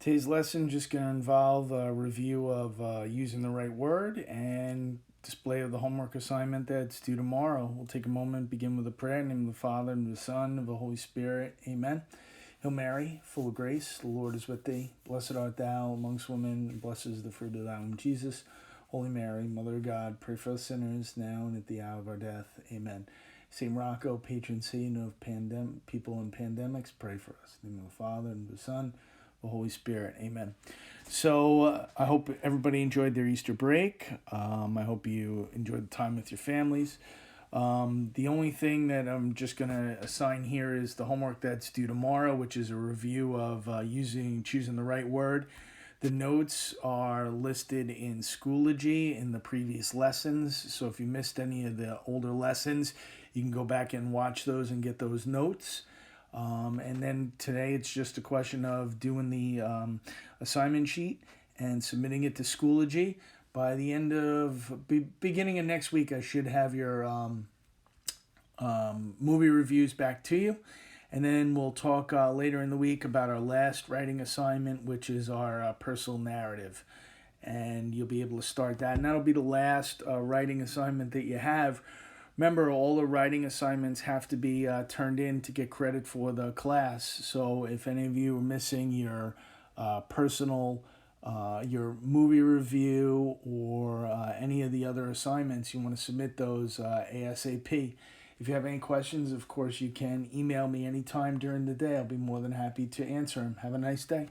Today's lesson just going to involve a review of using the right word and display of the homework assignment that's due tomorrow. We'll take a moment, begin with a prayer in the name of the Father, and of the Son, and of the Holy Spirit. Amen. Hail Mary, full of grace, the Lord is with thee. Blessed art thou amongst women, and blessed is the fruit of thy womb, Jesus. Holy Mary, Mother of God, pray for us sinners, now and at the hour of our death. Amen. St. Rocco, patron saint of people in pandemics, pray for us. In the name of the Father, and of the Son, the Holy Spirit. Amen. So I hope everybody enjoyed their Easter break. I hope you enjoyed the time with your families. The only thing that I'm just going to assign here is the homework that's due tomorrow, which is a review of choosing the right word. The notes are listed in Schoology in the previous lessons. So if you missed any of the older lessons, you can go back and watch those and get those notes. And then today it's just a question of doing the assignment sheet and submitting it to Schoology. By the end of, beginning of next week, I should have your movie reviews back to you. And then we'll talk later in the week about our last writing assignment, which is our personal narrative. And you'll be able to start that. And that'll be the last writing assignment that you have. Remember, all the writing assignments have to be turned in to get credit for the class. So if any of you are missing your your movie review or any of the other assignments, you want to submit those ASAP. If you have any questions, of course, you can email me anytime during the day. I'll be more than happy to answer them. Have a nice day.